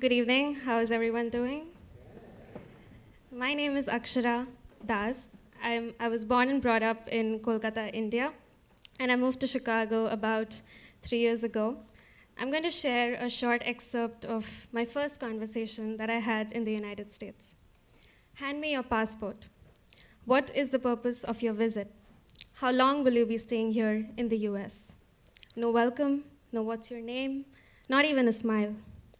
Good evening. How is everyone doing? My name is Akshara Das. I was born and brought up in Kolkata, India, and I moved to Chicago about 3 years ago. I'm going to share a short excerpt of my first conversation that I had in the United States. Hand me your passport. What is the purpose of your visit? How long will you be staying here in the US? No welcome, no what's your name, not even a smile.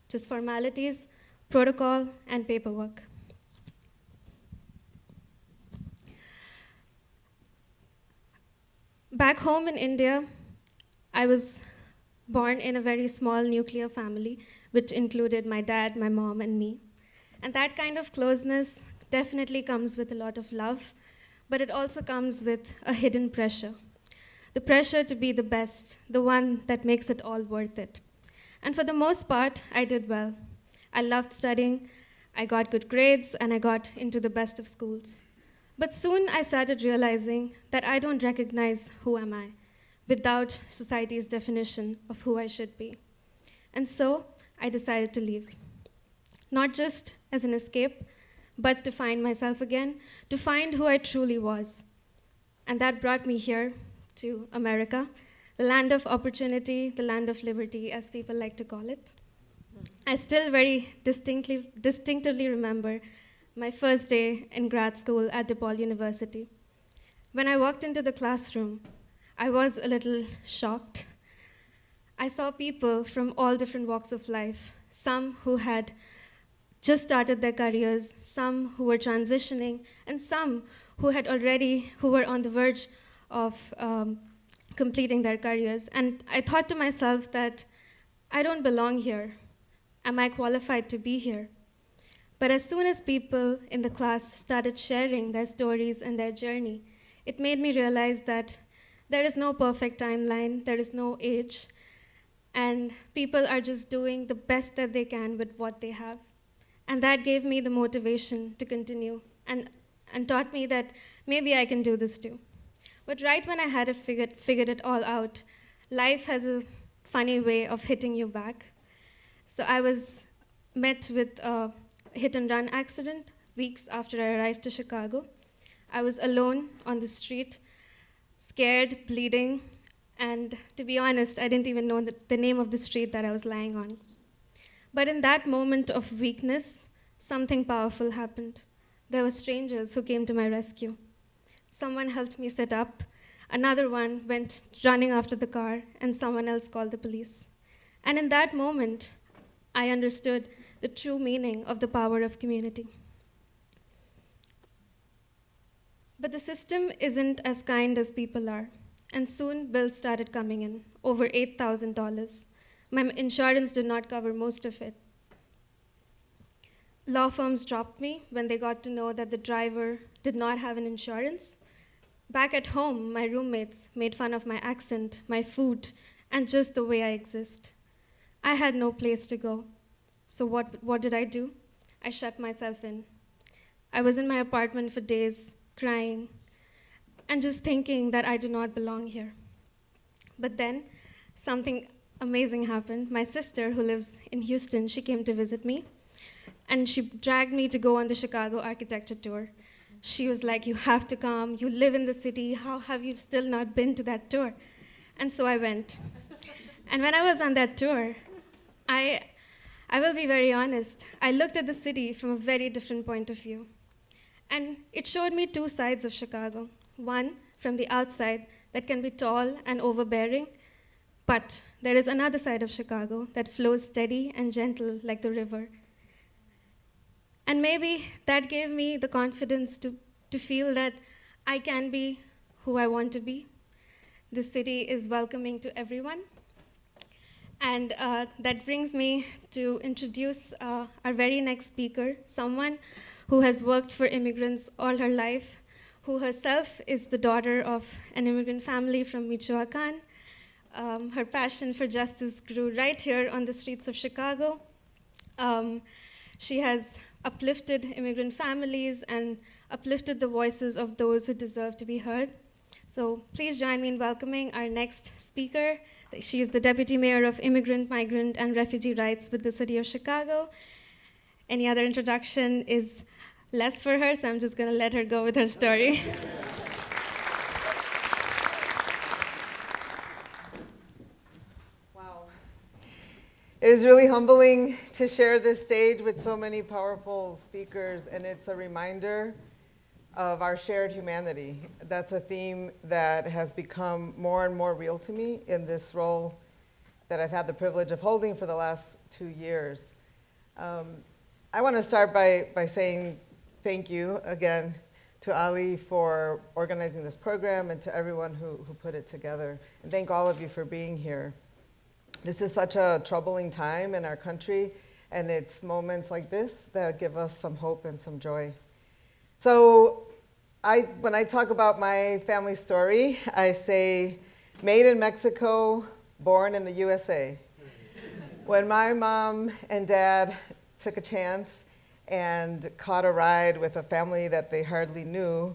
Just formalities, protocol, and paperwork. Back home in India, I was born in a very small nuclear family, which included my dad, my mom, and me. And that kind of closeness definitely comes with a lot of love, but it also comes with a hidden pressure. The pressure to be the best, the one that makes it all worth it. And for the most part, I did well. I loved studying, I got good grades, and I got into the best of schools. But soon I started realizing that I don't recognize who am I without society's definition of who I should be. And so I decided to leave. Not just as an escape, but to find myself again, to find who I truly was. And that brought me here to America, the land of opportunity, the land of liberty, as people like to call it. I still very distinctively remember my first day in grad school at DePaul University. When I walked into the classroom, I was a little shocked. I saw people from all different walks of life, some who had just started their careers, some who were transitioning, and some who were on the verge of completing their careers. And I thought to myself that I don't belong here. Am I qualified to be here? But as soon as people in the class started sharing their stories and their journey, it made me realize that there is no perfect timeline, there is no age, and people are just doing the best that they can with what they have. And that gave me the motivation to continue and taught me that maybe I can do this too. But right when I had figured it all out, life has a funny way of hitting you back. So I was met with a hit-and-run accident weeks after I arrived to Chicago. I was alone on the street, scared, bleeding, and to be honest, I didn't even know the name of the street that I was lying on. But in that moment of weakness, something powerful happened. There were strangers who came to my rescue. Someone helped me sit up, another one went running after the car, and someone else called the police. And in that moment, I understood the true meaning of the power of community. But the system isn't as kind as people are, and soon bills started coming in, over $8,000. My insurance did not cover most of it. Law firms dropped me when they got to know that the driver did not have an insurance. Back at home, my roommates made fun of my accent, my food, and just the way I exist. I had no place to go. So what did I do? I shut myself in. I was in my apartment for days, crying, and just thinking that I do not belong here. But then something amazing happened. My sister, who lives in Houston, she came to visit me, and she dragged me to go on the Chicago architecture tour. She was like, you have to come, you live in the city, how have you still not been to that tour? And so I went. And when I was on that tour, I will be very honest, I looked at the city from a very different point of view. And it showed me two sides of Chicago. One, from the outside, that can be tall and overbearing, but there is another side of Chicago that flows steady and gentle like the river. And maybe that gave me the confidence to feel that I can be who I want to be. The city is welcoming to everyone. And that brings me to introduce our very next speaker, someone who has worked for immigrants all her life, who herself is the daughter of an immigrant family from Michoacán. Her passion for justice grew right here on the streets of Chicago. She has uplifted immigrant families and uplifted the voices of those who deserve to be heard. So please join me in welcoming our next speaker, She is the Deputy Mayor of Immigrant, Migrant, and Refugee Rights with the City of Chicago. Any other introduction is less for her, so I'm just going to let her go with her story. Wow. It is really humbling to share this stage with so many powerful speakers, and it's a reminder of our shared humanity. That's a theme that has become more and more real to me in this role that I've had the privilege of holding for the last 2 years. I want to start by saying thank you again to Ali for organizing this program and to everyone who put it together. And thank all of you for being here. This is such a troubling time in our country, and it's moments like this that give us some hope and some joy. So when I talk about my family story, I say, made in Mexico, born in the USA. When my mom and dad took a chance and caught a ride with a family that they hardly knew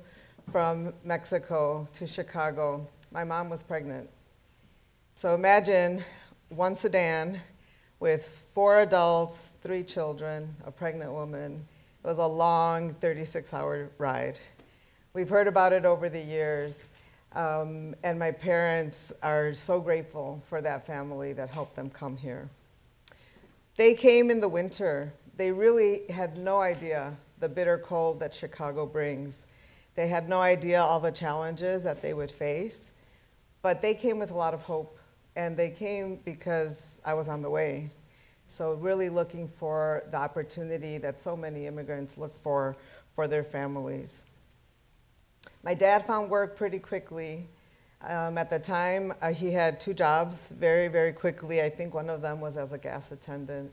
from Mexico to Chicago, my mom was pregnant. So imagine one sedan with 4 adults, 3 children, a pregnant woman. It was a long 36-hour ride. We've heard about it over the years, and my parents are so grateful for that family that helped them come here. They came in the winter. They really had no idea the bitter cold that Chicago brings. They had no idea all the challenges that they would face, but they came with a lot of hope, and they came because I was on the way. So really looking for the opportunity that so many immigrants look for their families. My dad found work pretty quickly. At the time, he had 2 jobs very, very quickly. I think one of them was as a gas attendant.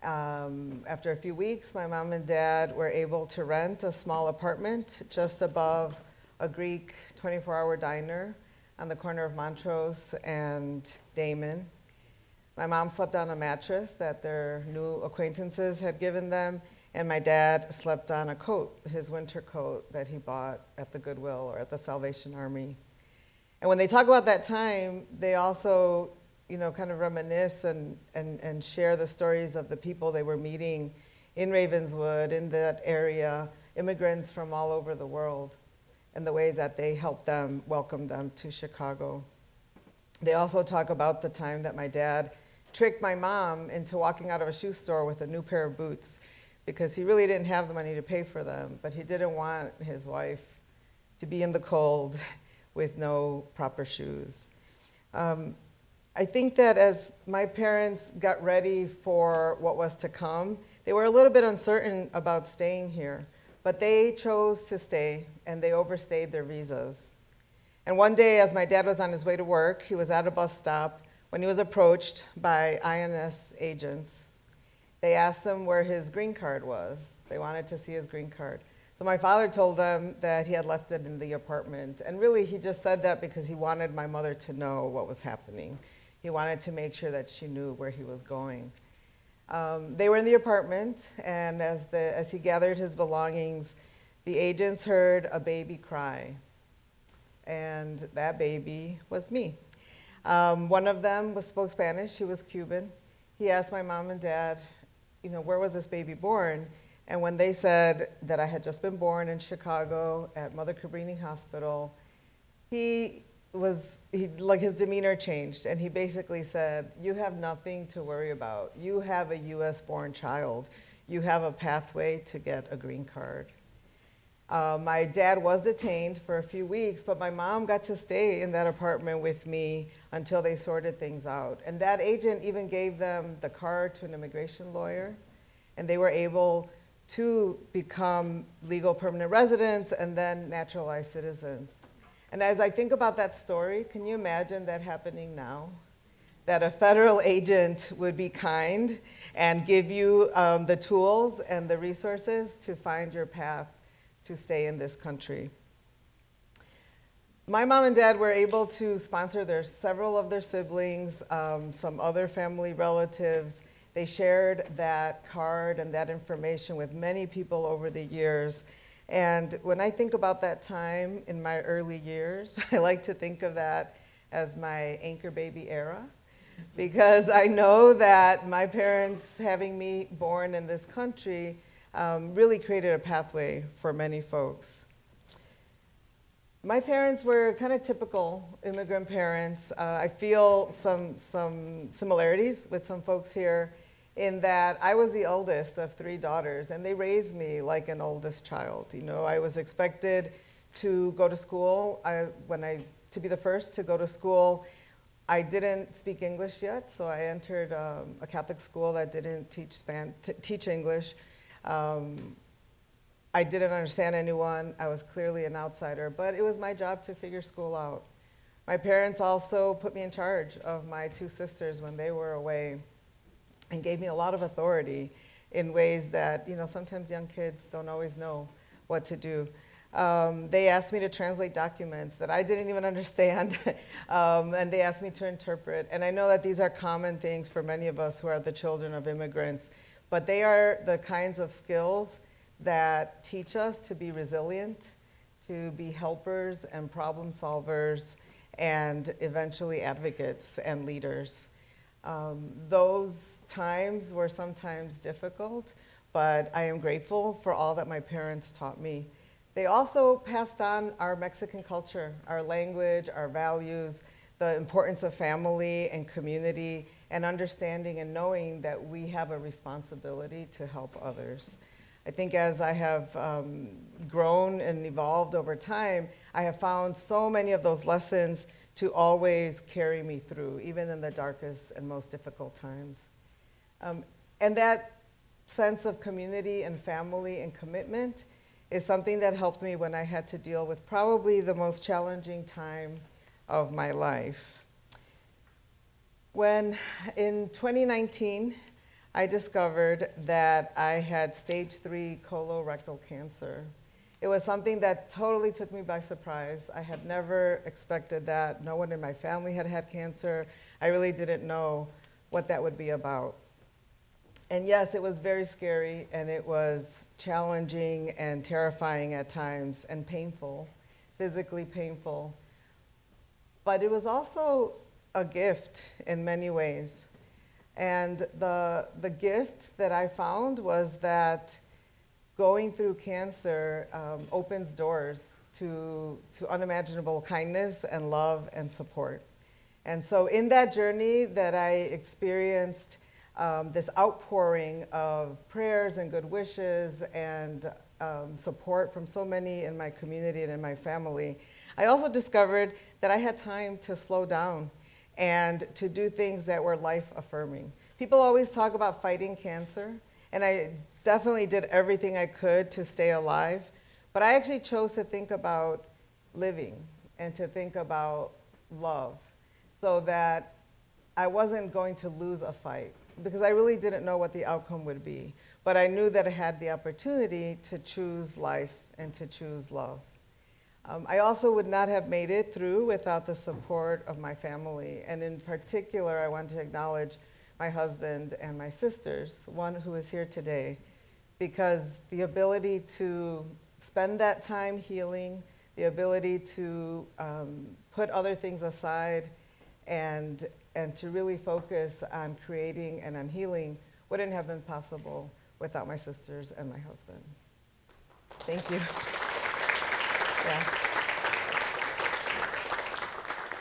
After a few weeks, my mom and dad were able to rent a small apartment just above a Greek 24-hour diner on the corner of Montrose and Damon. My mom slept on a mattress that their new acquaintances had given them, and my dad slept on a coat, his winter coat that he bought at the Goodwill or at the Salvation Army. And when they talk about that time, they also, kind of reminisce and share the stories of the people they were meeting in Ravenswood, in that area, immigrants from all over the world, and the ways that they helped them, welcome them to Chicago. They also talk about the time that my dad tricked my mom into walking out of a shoe store with a new pair of boots, because he really didn't have the money to pay for them, but he didn't want his wife to be in the cold with no proper shoes. I think that as my parents got ready for what was to come, they were a little bit uncertain about staying here, but they chose to stay, and they overstayed their visas. And one day, as my dad was on his way to work, he was at a bus stop when he was approached by INS agents. They asked him where his green card was. They wanted to see his green card. So my father told them that he had left it in the apartment. And really, he just said that because he wanted my mother to know what was happening. He wanted to make sure that she knew where he was going. They were in the apartment, and as he gathered his belongings, the agents heard a baby cry. And that baby was me. One of them spoke Spanish. He was Cuban. He asked my mom and dad, where was this baby born? And when they said that I had just been born in Chicago at Mother Cabrini Hospital, his demeanor changed, and he basically said, you have nothing to worry about. You have a US-born child. You have a pathway to get a green card. My dad was detained for a few weeks, but my mom got to stay in that apartment with me until they sorted things out. And that agent even gave them the card to an immigration lawyer, and they were able to become legal permanent residents and then naturalized citizens. And as I think about that story, can you imagine that happening now? That a federal agent would be kind and give you the tools and the resources to find your path to stay in this country. My mom and dad were able to sponsor several of their siblings, some other family relatives. They shared that card and that information with many people over the years. And when I think about that time in my early years, I like to think of that as my anchor baby era, because I know that my parents having me born in this country really created a pathway for many folks. My parents were kind of typical immigrant parents. I feel some similarities with some folks here in that I was the eldest of 3 daughters, and they raised me like an oldest child. You know, I was expected to go to school. To be the first to go to school, I didn't speak English yet, so I entered a Catholic school that didn't teach English. I didn't understand anyone. I was clearly an outsider, but it was my job to figure school out. My parents also put me in charge of my 2 sisters when they were away and gave me a lot of authority in ways that, you know, sometimes young kids don't always know what to do. They asked me to translate documents that I didn't even understand, and they asked me to interpret. And I know that these are common things for many of us who are the children of immigrants, but they are the kinds of skills that teach us to be resilient, to be helpers and problem solvers, and eventually advocates and leaders. Those times were sometimes difficult, but I am grateful for all that my parents taught me. They also passed on our Mexican culture, our language, our values, the importance of family and community, and understanding and knowing that we have a responsibility to help others. I think as I have grown and evolved over time, I have found so many of those lessons to always carry me through, even in the darkest and most difficult times. And that sense of community and family and commitment is something that helped me when I had to deal with probably the most challenging time of my life. When in 2019, I discovered that I had stage 3 colorectal cancer. It was something that totally took me by surprise. I had never expected that. No one in my family had had cancer. I really didn't know what that would be about. And yes, it was very scary, and it was challenging and terrifying at times, and painful, physically painful. But it was also a gift in many ways. And the gift that I found was that going through cancer opens doors to unimaginable kindness and love and support. And so in that journey that I experienced this outpouring of prayers and good wishes and support from so many in my community and in my family, I also discovered that I had time to slow down and to do things that were life-affirming. People always talk about fighting cancer, and I definitely did everything I could to stay alive, but I actually chose to think about living and to think about love so that I wasn't going to lose a fight, because I really didn't know what the outcome would be, but I knew that I had the opportunity to choose life and to choose love. I also would not have made it through without the support of my family. And in particular, I want to acknowledge my husband and my sisters, one who is here today, because the ability to spend that time healing, the ability to put other things aside and to really focus on creating and on healing wouldn't have been possible without my sisters and my husband. Thank you. Yeah.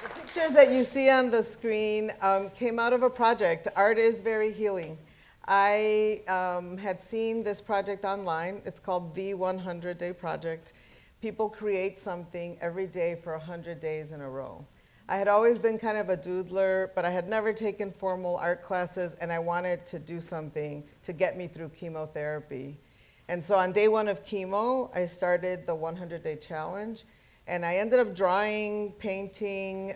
The pictures that you see on the screen came out of a project. Art is very healing. I had seen this project online. It's called the 100-Day Project. People create something every day for 100 days in a row. I had always been kind of a doodler, but I had never taken formal art classes, and I wanted to do something to get me through chemotherapy. And so on day 1 of chemo, I started the 100-day challenge, and I ended up drawing, painting,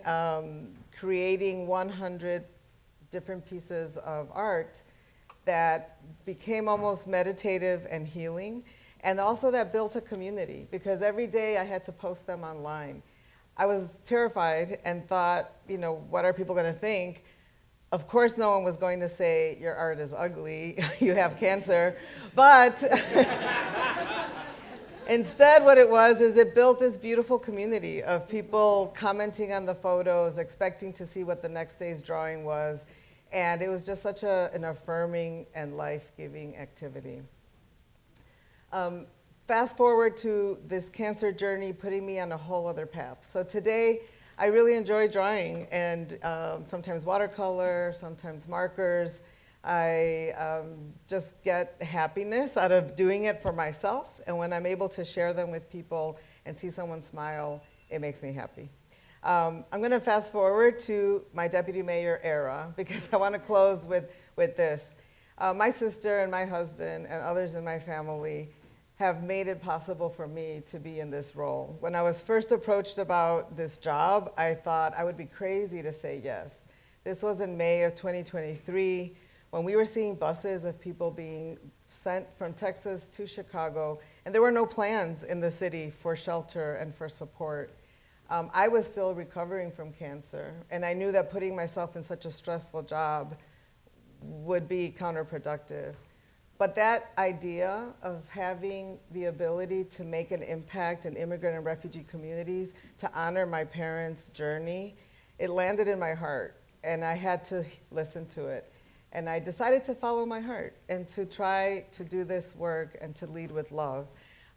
creating 100 different pieces of art that became almost meditative and healing, and also that built a community, because every day I had to post them online. I was terrified and thought, you know, what are people going to think? Of course, no one was going to say, your art is ugly, you have cancer, but Instead, what it was is it built this beautiful community of people commenting on the photos, expecting to see what the next day's drawing was. And it was just such an affirming and life-giving activity. Fast forward to this cancer journey, putting me on a whole other path. So today, I really enjoy drawing, and sometimes watercolor, sometimes markers. I just get happiness out of doing it for myself, and when I'm able to share them with people and see someone smile, it makes me happy. I'm going to fast forward to my deputy mayor era, because I want to close with this. My sister and my husband and others in my family have made it possible for me to be in this role. When I was first approached about this job, I thought I would be crazy to say yes. This was in May of 2023, when we were seeing buses of people being sent from Texas to Chicago, and there were no plans in the city for shelter and for support. I was still recovering from cancer, and I knew that putting myself in such a stressful job would be counterproductive. But that idea of having the ability to make an impact in immigrant and refugee communities, to honor my parents' journey, it landed in my heart, and I had to listen to it. And I decided to follow my heart and to try to do this work and to lead with love.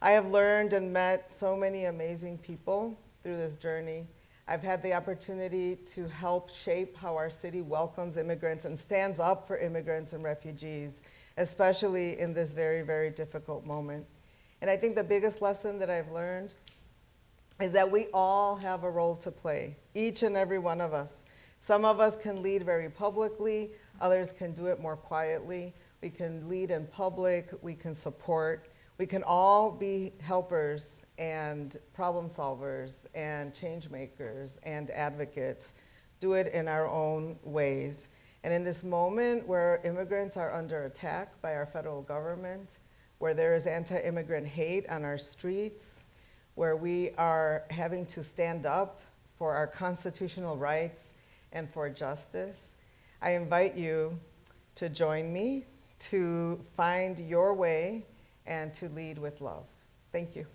I have learned and met so many amazing people through this journey. I've had the opportunity to help shape how our city welcomes immigrants and stands up for immigrants and refugees, especially in this very, very difficult moment. And I think the biggest lesson that I've learned is that we all have a role to play, each and every one of us. Some of us can lead very publicly, others can do it more quietly. We can lead in public, we can support. We can all be helpers and problem solvers and change makers and advocates, do it in our own ways. And in this moment where immigrants are under attack by our federal government, where there is anti-immigrant hate on our streets, where we are having to stand up for our constitutional rights and for justice, I invite you to join me to find your way and to lead with love. Thank you.